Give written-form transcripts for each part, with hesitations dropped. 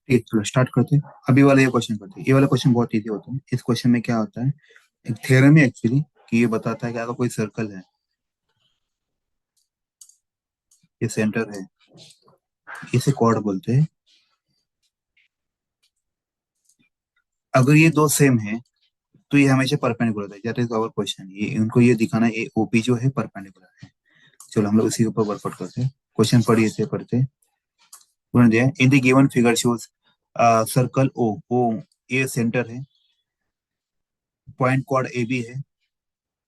ठीक, चलो स्टार्ट करते हैं। अभी वाला ये क्वेश्चन करते हैं। ये वाला क्वेश्चन बहुत इजी होता है। इस क्वेश्चन में क्या होता है, एक थ्योरम है एक्चुअली, कि ये बताता है कि अगर कोई सर्कल है, ये सेंटर है, इसे कॉर्ड बोलते हैं। अगर ये दो सेम है तो ये हमेशा परपेंडिकुलर है। That is our question. ये उनको ये दिखाना है, ये ओपी जो है परपेंडिकुलर है। चलो हम लोग इसी के ऊपर वर्कआउट करते हैं। क्वेश्चन पढ़िए, इसे पढ़ते हैं। उन्होंने दिया in the given figure shows circle O O, ये सेंटर है, पॉइंट कॉर्ड ए बी है,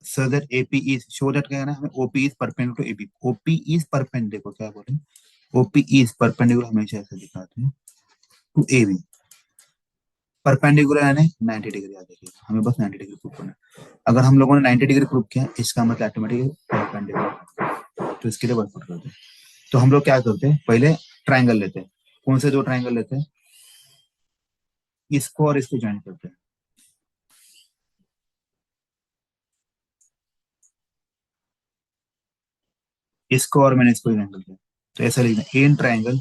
so that AP is show that क्या है ना, हमें OP is perpendicular to AB। OP is perpendicular, देखो क्या बोले, OP is perpendicular, हमेशा ऐसे दिखाते हैं, टू AB। परपेंडिकुलर यानी 90 डिग्री आ जाएगी, हमें बस 90 डिग्री प्रूव करना है। अगर हम लोगों ने 90 डिग्री प्रूव किया, इसका मतलब ऑटोमेटिकली परपेंडिकुलर। तो इसके लिए वर्कआउट करते हैं। तो हम लोग क्या करते हैं, पहले ट्राइंगल लेते हैं। कौन से दो ट्राइंगल लेते हैं, इसको और इसको ज्वाइन करते हैं। इसको और मैंने इसको ज्वाइन करते हैं। तो ऐसा लिखना है, in triangle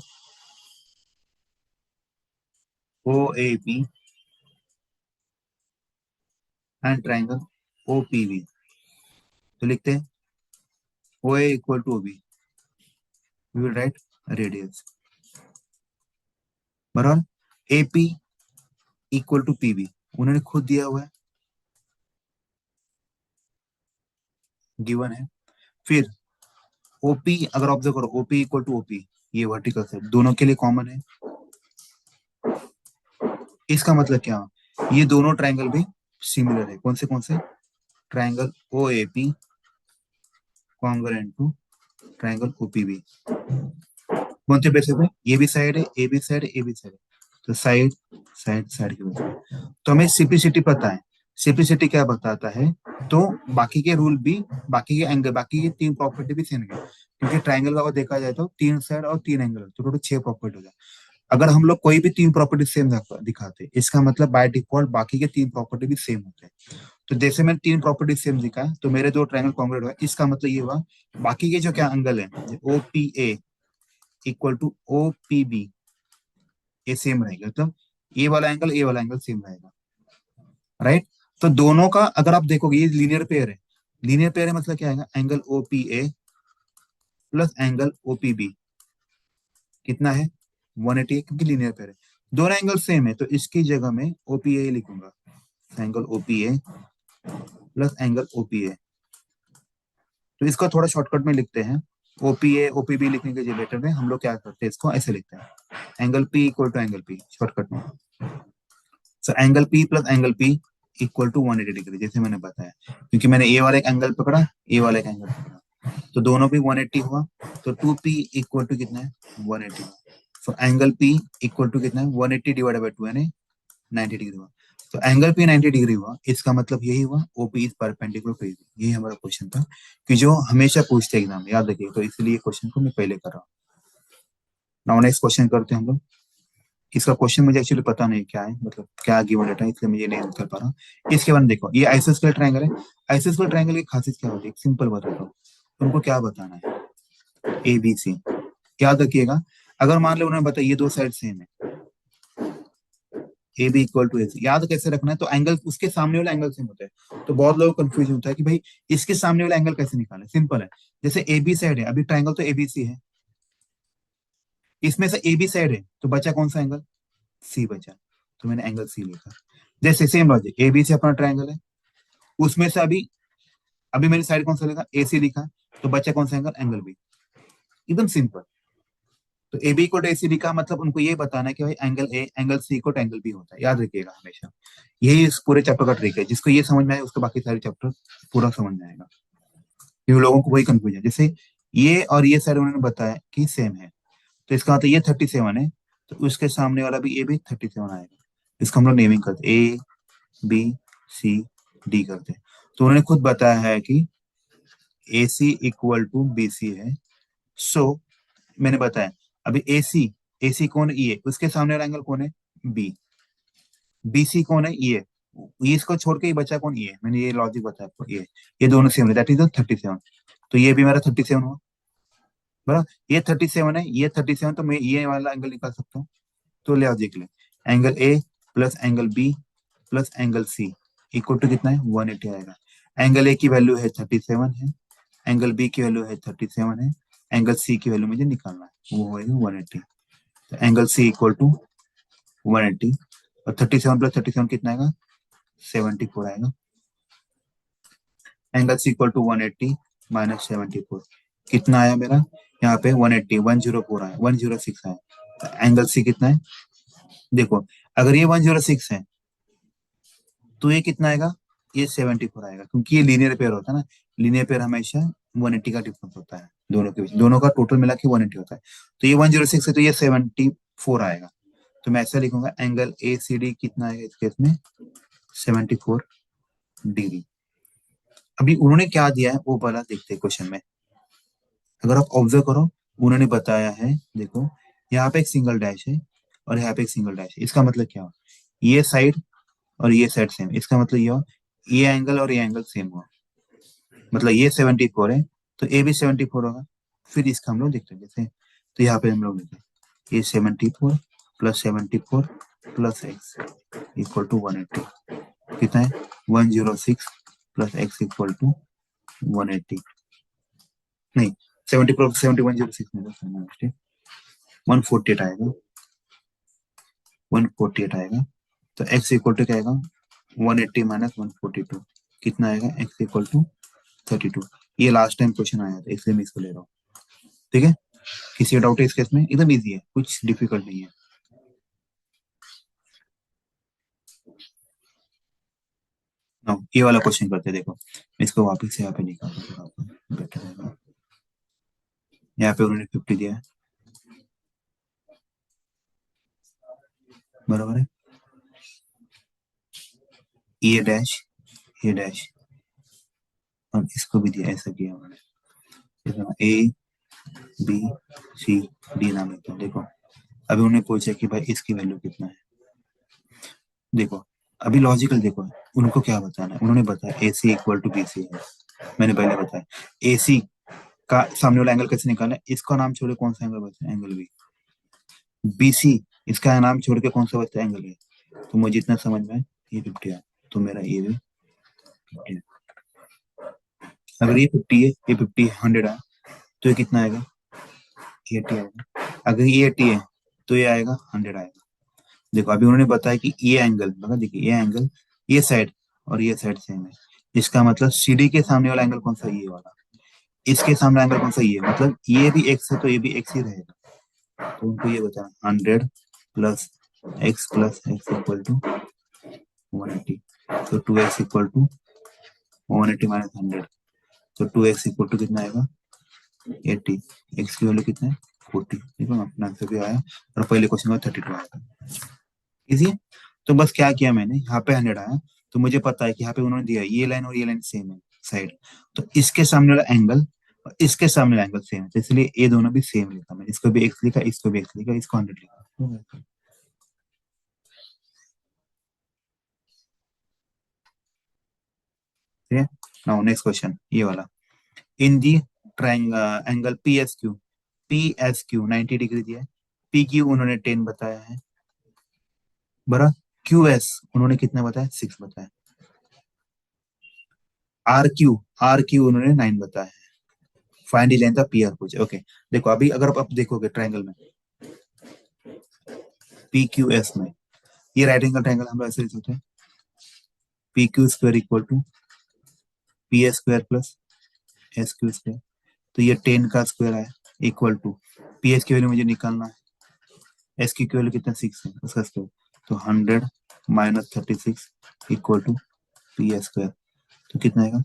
O A P and triangle O P B. तो लिखते हैं OA equal to OB, we will write radius, बराबर। AP इक्वल टू PB, उन्होंने खुद दिया हुआ है, गिवन है। फिर OP अगर ऑब्जर्व करो, OP इक्वल टू OP, ये वर्टिकल साइड दोनों के लिए कॉमन है। इसका मतलब क्या, ये दोनों ट्राइंगल भी सिमिलर है। कौन से triangle OAP congruent to triangle OPB। कौन से बेसिस पे, ये भी साइड है, ए भी साइड है, ए भी साइड है, तो साइड साइड साइड के बेसिस पे। तो हमें सिंप्लिसिटी पता है। सिंप्लिसिटी क्या बताता है, तो बाकी के रूल भी, बाकी के एंगल, बाकी के तीन प्रॉपर्टी भी सेम है। क्योंकि ट्राइंगल का अगर देखा जाए तो तीन साइड और तीन एंगल, तो टोटल 6 प्रॉपर्टी हो जाए। अगर हम लोग कोई भी तीन प्रॉपर्टी सेम दिखाते, इसका मतलब बाय डिफॉल्ट बाकी के तीन प्रॉपर्टी भी सेम होते हैं। तो जैसे मैंने तीन प्रॉपर्टी सेम दिखा है, तो मेरे दो ट्राइंगल कॉन्ग्रुएंट हुआ, इसका मतलब ये हुआ बाकी के जो क्या एंगल है, OPA इक्वल टू OPB, ये सेम रहेगा। मतलब ए वाला एंगल सेम रहेगा, राइट। तो दोनों का अगर आप देखोगे, ये लीनियर पेयर है। लीनियर पेयर है मतलब क्या आएगा, angle OPA plus angle OPB कितना है, 180 है, क्योंकि लीनियर पेयर है। दोनों एंगल सेम है, तो इसकी जगह में OPA लिखूंगा, angle OPA plus angle OPA। तो इसका थोड़ा शॉर्टकट में लिखते हैं। OPA OPB लिखने के बेटर में हम लोग क्या करते हैं, इसको ऐसे लिखते हैं, angle P equal to angle P, shortcut में। So angle P plus angle P equal to 180 degree, जैसे मैंने बताया, क्योंकि मैंने ए वाला एक एंगल पकड़ा, ए वाला एक एंगल पकड़ा, तो दोनों भी 180 हुआ। तो 2P इक्वल टू कितना है, 180। So angle P equal to कितना है, 180 डिवाइडेड बाई 2 यानी 90 डिग्री हुआ। तो एंगल P 90 डिग्री हुआ, इसका मतलब यही हुआ OP is perpendicular to AB। यही हमारा क्वेश्चन था, कि जो हमेशा पूछते एग्जाम में, याद रखिए। तो इसलिए क्वेश्चन को मैं पहले कर रहा हूँ। नाउ नेक्स्ट क्वेश्चन करते हैं हम लोग। इसका क्वेश्चन मुझे एक्चुअली पता नहीं क्या है, मतलब क्या गिवन डेटा है, इसलिए मुझे नहीं कर पा रहा। इसके बाद देखो, ये आइसोस्केल ट्रायंगल है। आइसोस्केल ट्रायंगल की खासियत क्या होती है, सिंपल बताता हूँ। तुमको क्या बताना है, ABC। याद रखिएगा, अगर मान लो उन्होंने बताया ये दो साइड सेम है, AB इक्वल टू AC, याद कैसे रखना है, तो एंगल उसके सामने वाला एंगल सेम होता है। तो बहुत लोग कंफ्यूज होता है कि भाई इसके सामने वाला एंगल कैसे निकाले। सिंपल है, जैसे AB साइड है, अभी ट्रायंगल तो ABC है, इसमें से AB साइड है, तो बचा कौन सा एंगल, C बचा, तो मैंने एंगल C लिखा। जैसे सेम लॉजिक, ABC अपना ट्रायंगल है, उसमें से अभी अभी मैंने साइड कौन सा लिखा, AC लिखा, तो बचा कौन सा एंगल, एंगल B। एकदम सिंपल। तो AB को AC लिखा, मतलब उनको ये बताना है कि भाई एंगल A एंगल C को एंगल B होता है। याद रखिएगा हमेशा, यही इस पूरे चैप्टर का ट्रिक है। जिसको ये समझ में आए उसको बाकी सारे चैप्टर पूरा समझ में आएगा। क्योंकि लोगों को वही कंफ्यूजन, जैसे ये और ये साइड उन्होंने बताया कि सेम है, तो इसका मतलब ये 37 है, तो उसके सामने वाला भी ये भी 37 आएगा। इसका हम लोग नेमिंग करते, ABCD करते हैं। तो उन्होंने खुद बताया है कि AC इक्वल टू BC है। सो मैंने बताया, अभी AC कौन है, ये उसके सामने वाला एंगल कौन है, B। BC कौन है, ये इसको छोड़ के ये बचा कौन, ये मैंने ये लॉजिक बताया आपको, ये दोनों सेम है, दैट इज 37। तो ये भी मेरा 37 हुआ, बराबर। ये 37 है, ये 37, तो मैं ये वाला एंगल निकाल सकता हूँ, तो लॉजिक ले, angle A plus angle B plus angle C equal to कितना है 180 आएगा। एंगल ए की वैल्यू है 37 है, एंगल बी की वैल्यू है 37 है, एंगल सी की वैल्यू मुझे निकालना है, वो होएगा 180। तो एंगल सी इक्वल टू 180 और 37 प्लस 37 कितना आएगा 74 आएगा। Angle C equal to 180 minus 74 कितना आया मेरा, यहाँ पे 180 104 आया 106 आया। तो एंगल सी कितना है, देखो अगर ये 106 है तो ये कितना आएगा, ये 74 आएगा, क्योंकि ये लीनियर पेयर होता है ना, लीनियर पेयर हमेशा 180 का डिफरेंस होता है दोनों के बीच, दोनों का टोटल मिला के 180 होता है। तो ये 106 है तो ये 74 आएगा। तो मैं ऐसा लिखूंगा एंगल ए सी डी कितना आएगा इस केस में 74 डिग्री। अभी उन्होंने क्या दिया है वो पहला देखते हैं क्वेश्चन में। अगर आप ऑब्जर्व करो, उन्होंने बताया है, देखो यहाँ पे एक सिंगल डैश है और यहाँ पे एक सिंगल डैश है, इसका मतलब क्या हुआ, ये साइड और ये साइड सेम, इसका मतलब ये हुआ ये एंगल और ये एंगल सेम हुआ, मतलब ये 74 है तो ए भी 74 होगा। फिर इसका हम लोग देखते हैं जैसे, तो यहाँ पे हम लोग देखते हैं ये 74 plus 74 plus X equal to 180 कितना है 106 प्लस एक्स इक्वल टू 180, नहीं 74 71 06 में 148 आएगा, 148 आएगा। तो x इक्वल टू क्या आएगा 180 माइनस 142 कितना आएगा x इक्वल टू 32। ये लास्ट टाइम क्वेश्चन आया था इसलिए मैं इसको ले रहा हूँ, ठीक है। किसी का डाउट है इस केस में, एकदम इजी है, कुछ डिफिकल्ट नहीं है। ना ये वाला क्वेश्चन करते हैं, देखो मैं इसको वापस से यहाँ पे निकालता हूँ बेटर रहेगा। यहाँ पे उन्होंने 50 दिया है, बराबर है, ये डैश और इसको भी दिया, ऐसा किया उन्होंने ए बी सी डी नाम लेते हैं। देखो अभी उन्होंने पूछा कि भाई इसकी वैल्यू कितना है, देखो अभी लॉजिकल देखो उनको क्या बताना है, उन्होंने बताया ए सी इक्वल टू बी सी है, मैंने पहले बताया ए सी का सामने वाला एंगल कैसे निकालना है, इसका नाम छोड़ के कौन सा एंगल बचता है एंगल बी, बी सी इसका नाम छोड़ के कौन सा बचता है एंगल ए। तो मुझे जितना समझ में आया ये 50 है, तो मेरा ये भी 50 है। अगर ये 50 है, ये 50 100 है तो ये कितना आएगा 80 आएगा। अगर ये 80 है तो ये आएगा 100 आएगा। देखो अभी उन्होंने बताया कि ये एंगल, मतलब देखिए ये एंगल, ये साइड और ये साइड सेम है, इसका मतलब सीडी के सामने वाला एंगल कौन सा, ये वाला, इसके सामने एंगल कौन सा, ये, मतलब ये भी एक्स है तो ये भी एक्स ही रहेगा। तो उनको ये बताना 100 प्लस एक्स इक्वल टू 180, तो 2x इक्वल टू 180 माइनस 100, तो 2x इक्वल टू कितना आएगा 80, एक्स की वैल्यू कितना है 40, देखो अपना आंसर भी आया और पहले क्वेश्चन में 32 आया था, इजी है। तो बस क्या किया मैंने, यहाँ पे 100 आया तो मुझे पता है कि यहाँ पे उन्होंने दिया ये लाइन और ये लाइन सेम है साइड, तो इसके सामने वाला एंगल और इसके सामने वाला एंगल सेम है, तो इसलिए ये दोनों भी सेम लिखा मैंने, इसको भी एक्स लिखा, इसको भी एक्स लिखा, इसको 100 लिखा। ठीक है। नाउ नेक्स्ट क्वेश्चन ये वाला, in the triangle angle P S Q 90 degree दिया है, पी क्यू उन्होंने 10 बताया है, बरा क्यू एस उन्होंने कितना बताया 6 बताया, आर क्यू उन्होंने 9 बताया है, find the length of P R पूछे। ओके देखो अभी अगर आप देखोगे ट्रायंगल में पी क्यू एस में, ये राइट एंगल ट्रायंगल हम लोग ऐसे लिख सकते हैं P Q square equal to P S square plus S Q square, तो ये 10 का स्क्वायर आया इक्वल टू पी एस की वैल्यू मुझे निकालना है, एस की वैल्यू कितना 6 है उसका स्क्वायर, तो 100 minus 36 equal to P S square, तो कितना आएगा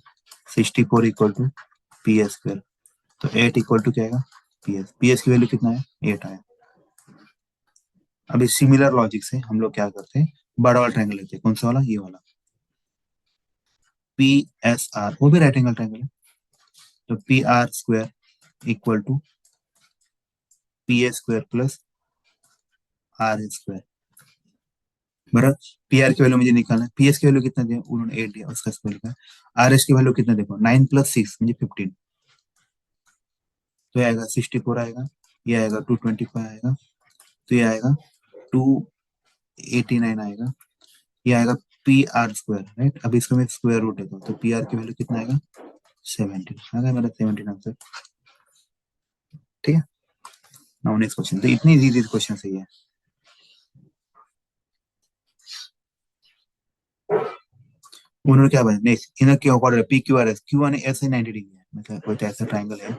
64 equal to P S square, तो 8 इक्वल टू क्या आएगा पी एस की वैल्यू कितना है 8 आया। अभी सिमिलर लॉजिक से हम लोग क्या करते हैं, बड़ा वाला ट्रायंगल लेते हैं, कौन सा वाला, ये वाला पी एस आर, वो भी राइट एंगल ट्रायंगल है, तो P R square equal to P S square plus R square, बराबर। पी आर की वैल्यू मुझे निकालना है, पी एस की वैल्यू कितना दिया उन्होंने 8 दिया, उसका स्क्वायर लिखा है, आर एस की वैल्यू कितना देखो 9 प्लस 6 मुझे 15, तो ये आएगा 64 आएगा, ये आएगा 225 आएगा, तो ये आएगा 289 आएगा, ये आएगा पी आर स्क्वायर, राइट। अब इसको मैं स्क्वायर रूट लेता हूँ, तो पी आर की वैल्यू कितना आएगा 17 आ गया मेरा 17 आंसर। ठीक है, नाउ नेक्स्ट क्वेश्चन। तो इतनी इजी क्वेश्चन सही है। उन्होंने क्या बताया next, inner Q order P Q R S, Q R S 90 degree है, मतलब कोई तो ऐसा ट्रायंगल है,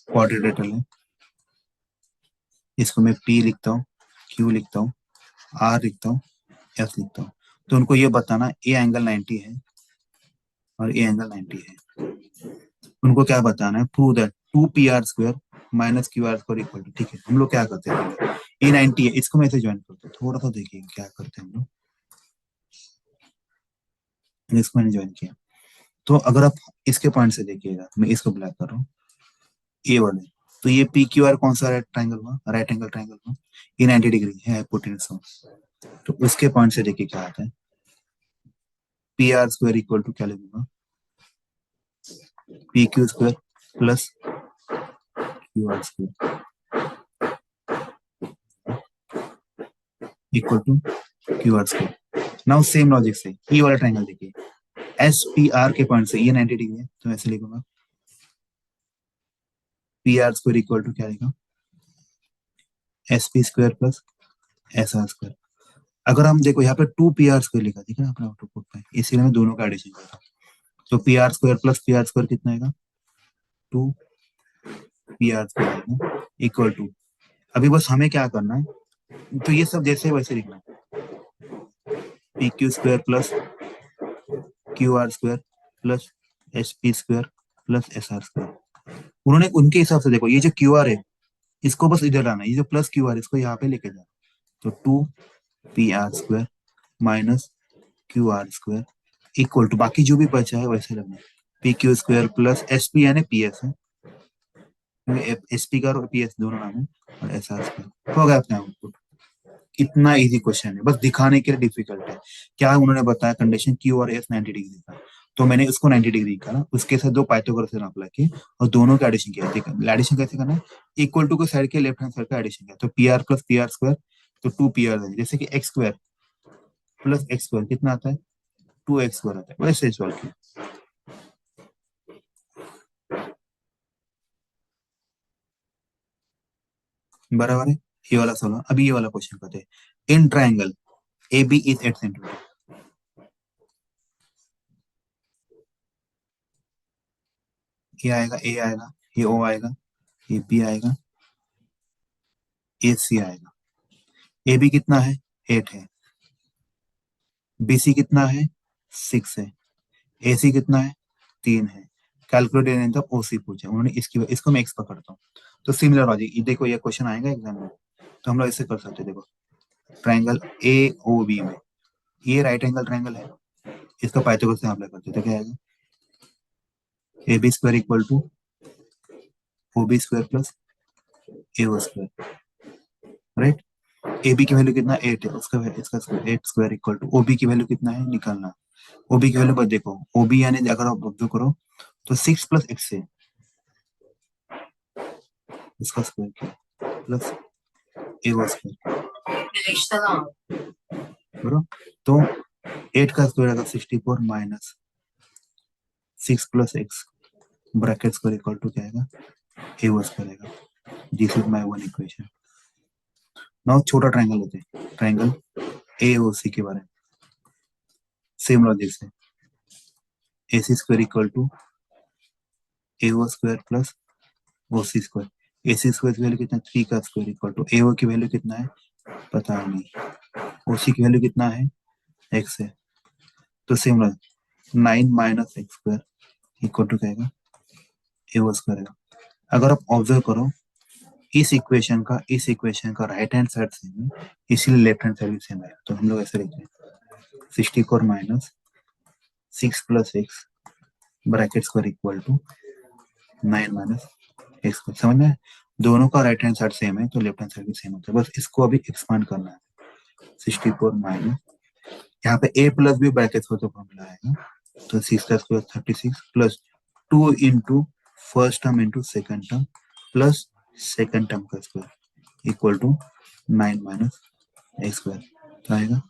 क्वाड्रिलेटरल है। इसको मैं पी लिखता हूँ, क्यू लिखता हूँ, आर लिखता हूँ, एस लिखता हूँ। तो उनको ये बताना ए एंगल 90 है और ए एंगल 90 है। उनको क्या बताना है, prove that 2 PR² minus QR² equal to, ठीक है। हम लोग क्या करते हैं, ए 90 है, इसको मैं ऐसे ज्वाइन करता हूँ, थोड़ा सा देखिए क्या करते हैं हम लोग। इसको मैंने ज्वाइन किया, तो अगर आप इसके पॉइंट से देखिएगा, मैं इसको ब्लैक कर रहा हूँ, ए वाले, तो ये PQR कौन सा ट्राइंगल हुआ, राइट एंगल ट्राइंगल हुआ, ये 90 डिग्री है हाइपोटेन्यूज। तो उसके पॉइंट से देखिए क्या आता है, PR² इक्वल टू क्या लिखूंगा, PQ² plus QR² equal to QR²। Now same logic से ये वाला ट्राइंगल देखिए, SPR के पॉइंट से ये 90 डिग्री है, तो ऐसे लिखूंगा PR² इक्वल टू क्या लिखा, SP² प्लस SR²। अगर हम देखो यहाँ पे 2PR² लिखा, ठीक है ना अपने आउटपुट पे, इसीलिए मैं दोनों का एडिशन कर रहा हूँ। तो PR² प्लस PR² कितना आएगा, 2PR² इक्वल टू, अभी बस हमें क्या करना है, तो ये सब जैसे वैसे लिखना है, PQ² plus QR² plus SP² plus SR²। उन्होंने उनके हिसाब से देखो, ये जो QR है इसको बस इधर लाना है, ये जो प्लस QR इसको यहाँ पे लेके जाना, तो 2PR² minus QR² equal to, बाकी जो भी बचा है वैसे लगना है, PQ² प्लस SP यानी PS है, SP का और PS दोनों नाम है, और SR² हो गया अपने आउटपुट। इतना इजी क्वेश्चन है, बस दिखाने के लिए डिफिकल्ट है। क्या उन्होंने बताया, कंडीशन Q और S 90 डिग्री का, तो मैंने उसको 90 डिग्री करा, उसके साथ दो पाइथागोरस थ्योरम अप्लाई किए और दोनों का एडिशन किया। ठीक है, एडिशन कैसे करना है, इक्वल टू के साइड के लेफ्ट हैंड साइड का एडिशन किया, तो PR प्लस PR² तो 2PR है, जैसे कि x² प्लस x² कितना आता है, 2x² आता है, वैसे सॉल्व किया। बराबर है, ये वाला सवाल। अभी ये वाला क्वेश्चन करते हैं, in triangle AB is 8 centimetre, ये आएगा, A आएगा, ये O आएगा, ये B आएगा, ये C आएगा। AB कितना है, 8 है, BC कितना है, 6 है, AC कितना है, 3 है। कैलकुलेट लेंथ ऑफ OC पूछा उन्होंने, इसकी इसको मैं एक्स पकड़ता हूँ। तो सिमिलर लॉजिक, ये देखो ये क्वेश्चन आएगा एग्जाम में, तो हम लोग ऐसे कर सकते हैं, देखो ट्राइंगल AOB में, ये राइट एंगल ट्राइंगल है, इसका पाइथागोरस से अप्लाई करते हैं, तो क्या आएगा, AB² equal to OB² plus AO², right. AB की वैल्यू कितना 8 है, उसका इसका 8² इक्वल टू OB की वैल्यू कितना है निकालना। OB की वैल्यू पर देखो, OB यानी अगर आप ऑब्जर्व करो तो 6 प्लस x है, इसका स्क्वायर किया प्लस A² करो, तो 8 का स्क्वायर आएगा 64 minus 6 plus x bracket square equal to क्या आएगा, A² आएगा। This is my one equation. Now छोटा ट्राइंगल लेते हैं, ट्राइंगल AOC के बारे में, सेम लॉजिक से, AC² equal to AO² plus OC²। AC² की वैल्यू कितना, 3 का स्क्वायर इक्वल टू AO की वैल्यू कितना है पता नहीं, OC की वैल्यू कितना है x है, तो same logic 9 minus x² equal to क्या आएगा, AO² आएगा। अगर आप ऑब्जर्व करो, इस इक्वेशन का राइट हैंड साइड सेम है, इसीलिए लेफ्ट हैंड साइड भी सेम है, तो हम लोग ऐसे लिखते हैं 64 minus 6 plus x bracket square equal to 9 minus X. समझ में, दोनों का राइट हैंड साइड सेम है तो लेफ्ट हैंड साइड भी सेम होता है, बस इसको अभी एक्सपांड करना है। 64 माइनस, यहाँ पे a प्लस भी ब्रैकेट को तो फॉर्मूला आएगा, तो 6 का square 36 plus 2 into first term into second term plus second term का square equal to 9 minus x square. क्या आएगा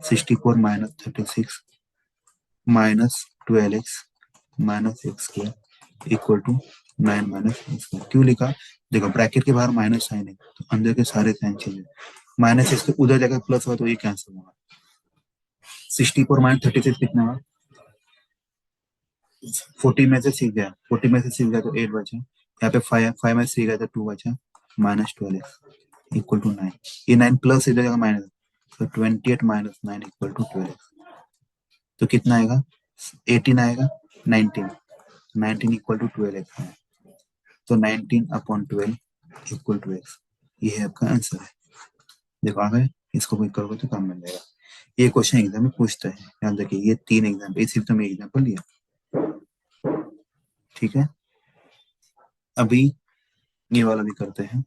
64 minus 36 minus 12x minus x square equal to 9 minus x square. क्यों लिखा? देखो ब्रैकेट के बाहर माइनस साइन है तो अंदर के सारे साइन चेंज है। माइनस एक्स उधर जाकर प्लस हुआ तो ये कैंसिल होगा। 64 माइनस 36 कितना हुआ? 40 में से सीख गया, 40 में से सीख गया तो 8 बचा। यहाँ पे 5 में से सीख गया तो 2 बचा। Minus 12x equal to 9। ये 9 प्लस इधर जाएगा माइनस, तो 28 माइनस 9 इक्वल टू 12x। तो कितना आएगा? 18 आएगा। 19, 19 इक्वल टू 12x है। तो 19 अपॉन 12 इक्वल टू x। ये है आपका आंसर है। देखो आ गए, इसको कोई करोगे तो काम मिल जाएगा। ये क्वेश्चन एग्जाम में पूछता है, याद रखिए। ये 3 एग्जाम्पल, सिर्फ तो मैं एग्जाम्पल लिया, ठीक है। अभी ये वाला भी करते हैं।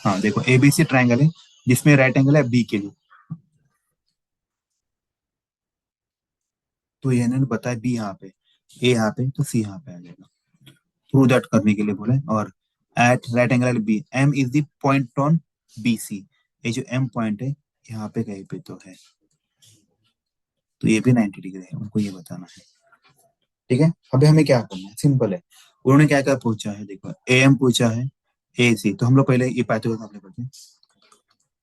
हाँ देखो, एबीसी ट्रायंगल है जिसमें राइट एंगल है बी के लिए। तो ये इन्होंने बताया बी यहाँ पे, ए यहाँ पे, तो सी यहाँ पे आ जाएगा। थ्रू दैट करने के लिए बोले। और at right angle B M is the point on B C. ये जो एम पॉइंट है यहाँ पे कहीं पे तो है, तो ये भी 90 डिग्री है, उनको ये बताना है। ठीक है, अभी हमें क्या करना है, सिंपल है। उन्होंने क्या क्या पूछा है, देखो ए एम पूछा है, ए सी। तो हम लोग पहले ये पाइथागोरस अप्लाई करते हैं।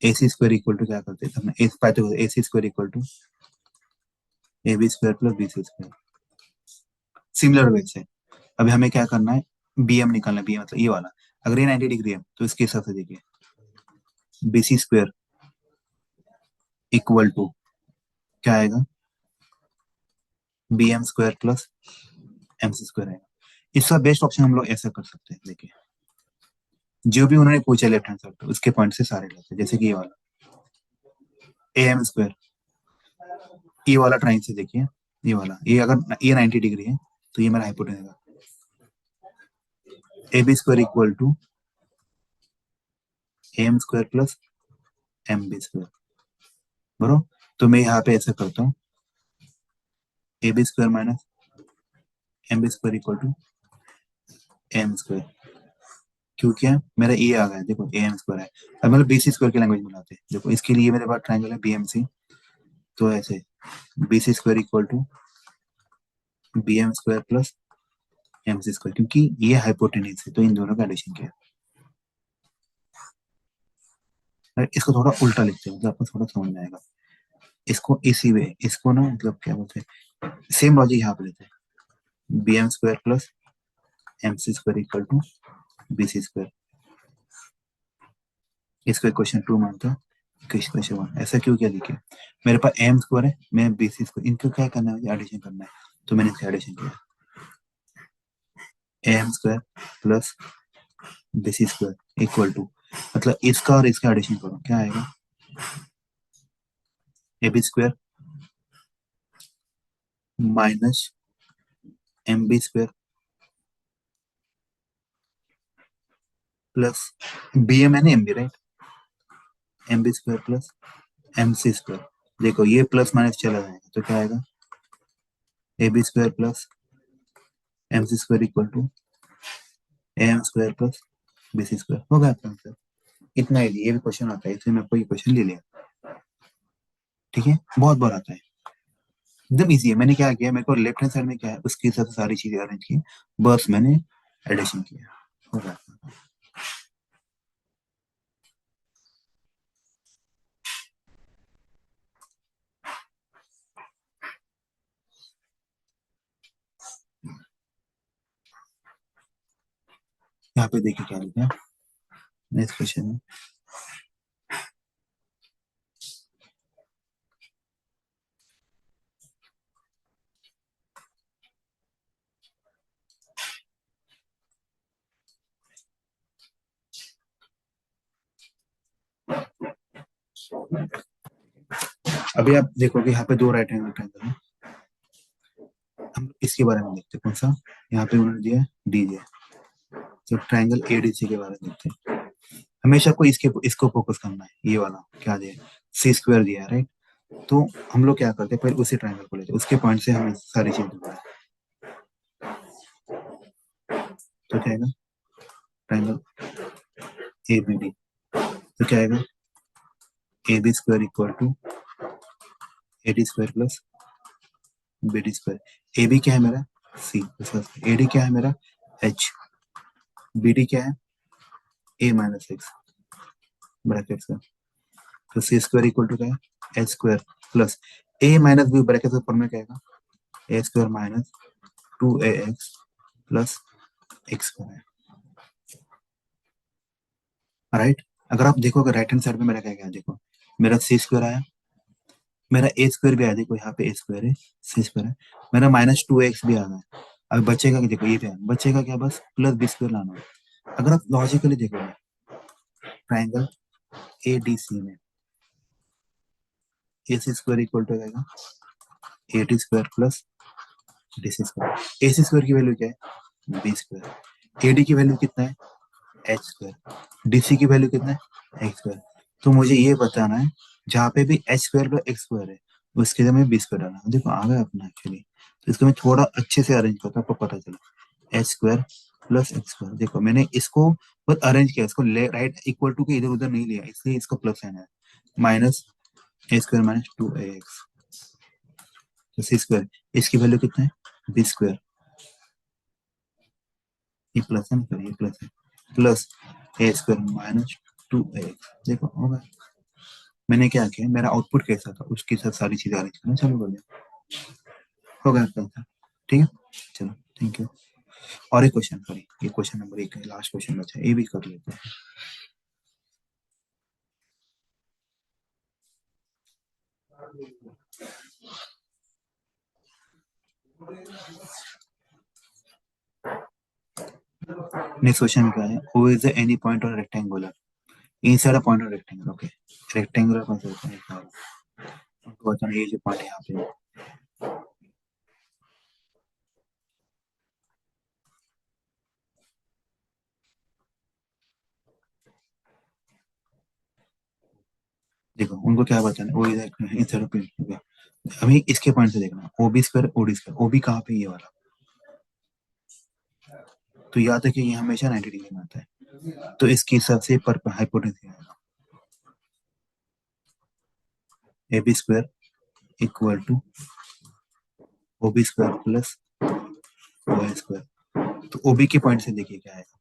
A C square equal to क्या करते हैं हमने, A Pythagoras A C square equal to A B square plus B C square. Similar way से अभी हमें क्या करना है, बी एम निकालना है। बी मतलब ये वाला, अगर ये 90 डिग्री है तो इसके हिसाब से देखिए, B C square equal to क्या आएगा, B M square plus M C square आएगा। इसका बेस्ट ऑप्शन हम लोग ऐसा कर सकते हैं, देखिए जो भी उन्होंने पूछा लेफ्ट हैंड साइड पे उसके पॉइंट से सारे लेते हैं। जैसे कि ये वाला ए एम स्क्वायर, ये वाला ट्राइन से देखिए, ये वाला, ये अगर ये 90 डिग्री है तो ये मेरा हाइपोटेनस है। A B square equal to A M square plus M B square, बरो। तो मैं यहाँ पे ऐसा करता हूँ, A B square minus M B square equal to M square. क्यों क्या मेरा ए आ गया, देखो ए एम स्क्वायर है। अब मतलब बी सी स्क्वायर की लैंग्वेज में लाते हैं। देखो इसके लिए मेरे पास ट्राइंगल है बी एम सी, तो ऐसे B C square equal to B M square plus M C square, क्योंकि ये हाइपोटेनिस है तो इन दोनों का एडिशन किया। इसको थोड़ा उल्टा लिखते हैं, मतलब आपको थोड़ा समझ में आएगा। इसको इसी वे, इसको ना मतलब क्या बोलते हैं, सेम लॉजिक यहाँ पे लेते हैं। B M square plus M C square equal to B C square. इसको इक्वेशन 2 मानता हूँ, इक्वेशन 1। ऐसा क्यों किया देखिए, मेरे पास एम स्क्वायर है, मैं बी सी स्क्वायर, इनको क्या करना है, मुझे एडिशन करना है। तो मैंने इसका एडिशन किया, M square plus B C square equal to, मतलब इसका और इसका एडिशन करो, क्या आएगा, A B square minus M B square plus B M है ना M B, right, M B square plus M C square. देखो ये प्लस माइनस चला जाएगा तो क्या आएगा, A B square plus M C square equal to A M square plus B C square. होगा आपका आंसर। इतना ही, ये भी क्वेश्चन आता है इसलिए मैं आपको ये क्वेश्चन ले लिया। ठीक है, बहुत बार आता है, एकदम इजी है। मैंने क्या किया, मेरे को लेफ्ट हैंड साइड में क्या है उसके हिसाब से सारी चीजें अरेंज की, बस मैंने एडिशन किया, होगा। यहाँ पे देखिए क्या लिखा है नेक्स्ट क्वेश्चन में। अभी आप देखोगे यहाँ पे दो राइट एंगल ट्रायंगल है। हम इसके बारे में देखते हैं, कौन सा, यहाँ पे उन्होंने दिया है डीजे। तो ट्रायंगल एडीसी के बारे में देखते हैं। हमेशा को इसको फोकस करना है, ये वाला क्या दिया, सी स्क्वायर दिया है राइट। तो हम लोग क्या करते हैं, पहले उसी ट्रायंगल को लेते हैं, उसके पॉइंट से हमें सारी चीज ढूंढना है। तो क्या आएगा, ट्रायंगल ए बी डी, तो क्या आएगा, A B square equal to A D square plus B D square. A B क्या है मेरा, सी, ए डी क्या है मेरा, एच, बी डी क्या है, ए माइनस एक्स ब्रैकेट का। तो सी स्क्वायर इक्वल टू क्या है, H square plus A minus B bracket ऊपर में क्या आएगा, A square minus 2ax plus x square, right. अगर आप देखोगे राइट हैंड साइड में मेरा क्या क्या देखो, मेरा सी स्क्वायर आया, मेरा ए स्क्वायर भी आया, देखो यहाँ पे ए स्क्वायर है, सी स्क्वायर है, मेरा -2x भी आ गया है। अब बचेगा क्या, देखो ये क्या है, बचेगा क्या, बस प्लस बी स्क्वायर लाना है। अगर आप लॉजिकली देखोगे ट्राइंगल ए डी सी में A C square equal to आएगा A T square plus D C square. A C square की वैल्यू क्या है, बी स्क्वायर, ए डी की वैल्यू कितना है, एच स्क्वायर, डी सी की वैल्यू कितना है, एक्स स्क्वायर। तो मुझे ये बताना है जहाँ पे भी H square plus x square है उसके लिए मैं बी स्क्वायर डालना है। देखो आ गया अपना एक्चुअली। तो इसको मैं थोड़ा अच्छे से अरेंज करता हूँ, आपको पता चला, H square plus x square. देखो मैंने इसको बस अरेंज किया, इसको राइट इक्वल टू के इधर उधर नहीं लिया, इसलिए इसको प्लस लेना है, माइनस ए स्क्वायर माइनस 2ax, तो सी स्क्वायर, इसकी वैल्यू कितना है, बी स्क्वायर, ये प्लस है ना, ये प्लस है, प्लस ए स्क्वायर माइनस 2ax। देखो होगा, मैंने क्या किया, मेरा आउटपुट कैसा था उसके साथ सारी चीजें अरेंज करना चालू कर दिया, हो गया आपका आंसर। ठीक है, चलो थैंक यू। और एक क्वेश्चन, सॉरी ये क्वेश्चन नंबर 1 है, लास्ट क्वेश्चन बचा है, ये भी कर लेते हैं। नेक्स्ट क्वेश्चन में क्या है, who is the any point on rectangular inside a point on rectangular. Okay, rectangular कौन सा होता है, उनको बताना, ये जो पॉइंट है यहाँ पे, देखो उनको क्या बताना है, वो इधर इनसाइड ऑफ पॉइंट, हमें इसके पॉइंट से देखना, O B square O D square, O B कहाँ पे, ये वाला। तो याद है कि ये हमेशा 90 डिग्री में आता है, तो इसके हिसाब से पर हाइपोटेन्यूज आएगा, A B square equal to O B square plus O A square. तो ओ बी के पॉइंट से देखिए क्या आएगा,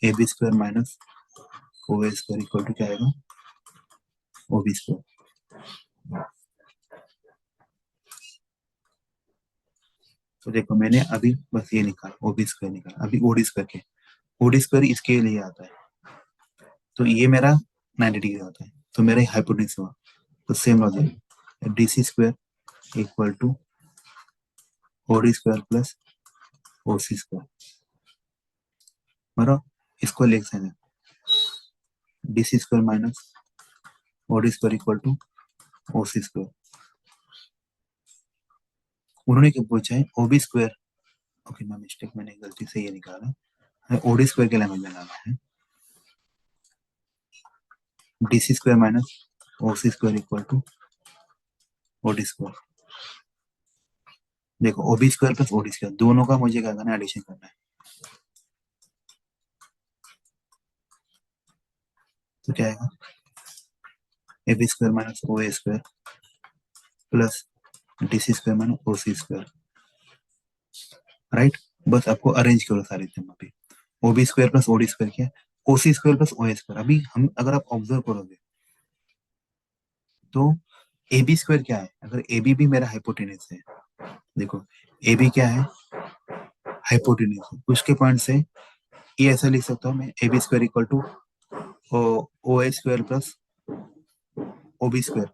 A B square minus O A square equal to क्या आएगा, ओ बी स्क्वायर। तो देखो मैंने अभी बस ये निकाला, ओ बी स्क्वायर निकाला, अभी ओ डी स्क्वायर के, ओ डी स्क्वायर इसके लिए आता है, तो ये मेरा 90 डिग्री होता है, तो मेरा हाइपोटेन्यूज हुआ। तो same logic, D C square equal to O D square plus O C square, बराबर। इसको लिख सकते हैं D C square minus O D square equal to O C square. उन्होंने क्या पूछा है, ओ बी स्क्वायर, ओके मैं मिस्टेक, मैंने गलती से ये निकाला है, ओ डी स्क्वायर के लैंग्वेज में लाना है, D C square minus O C square equal to O D square. देखो O B square plus O D square दोनों का मुझे क्या करना है, एडिशन करना है। तो क्या आएगा, A B square minus O A square plus D C square minus O C square, right. बस आपको अरेंज करो सारे जमा पे, O B square plus O D square क्या है, O C square plus O A square. अभी हम अगर आप ऑब्जर्व करोगे तो ए बी स्क्वायर क्या है, अगर ए बी भी मेरा हाइपोटेन्यूज है, देखो ए बी क्या है, हाइपोटेन्यूज, उसके पॉइंट से ये ऐसा लिख सकता हूँ मैं, A B square equal to O A square plus O B square.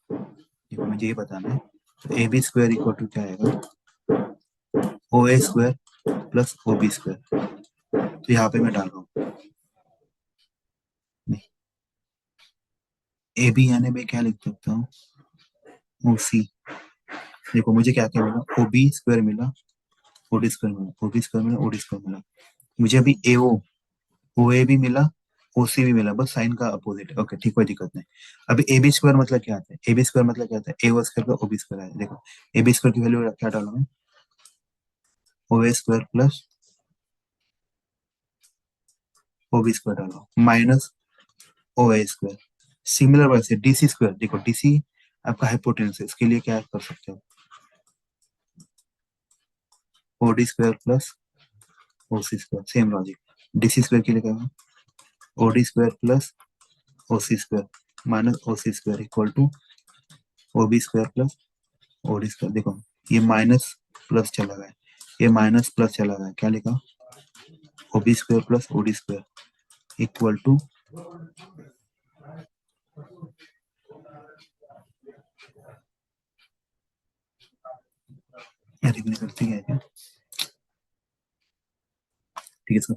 देखो मुझे ये बताना है, तो A B square equal to क्या आएगा, O A square plus O B square. तो यहाँ पे मैं डाल रहा हूँ, ए बी यानी मैं क्या लिख सकता हूँ, ओ सी। देखो मुझे क्या क्या मिला, ओ बी स्क्वायर मिला, ओ डी स्क्वायर मिला, ओ बी स्क्वायर मिला, ओ डी स्क्वायर मिला। मुझे अभी ए ओ ए भी मिला, ओसी भी मिला, बस साइन का अपोजिट है। ओके ठीक, कोई दिक्कत नहीं। अभी ए बी स्क्वायर मतलब क्या आता है? ए बी स्क्वायर मतलब क्या आता है? ए ओ स्क्वायर का ओ बी स्क्वायर है। देखो ए बी स्क्वायर की वैल्यू क्या डालूंगा? O A square plus O B square डालो minus O A square. Similar वैसे डीसी स्क्वायर, देखो डीसी आपका हाइपोटेन्यूस है, इसके लिए क्या कर सकते हो? O D square plus O C square, same logic. DC square के लिए क्या है? O D square plus O C square minus O C square equal to O B square plus O D square. देखो ये minus plus चला गया, ये minus plus चला गया, क्या लिखा? O B square plus O D square equal to, अरे करते क्या है क्या? ठीक है इसका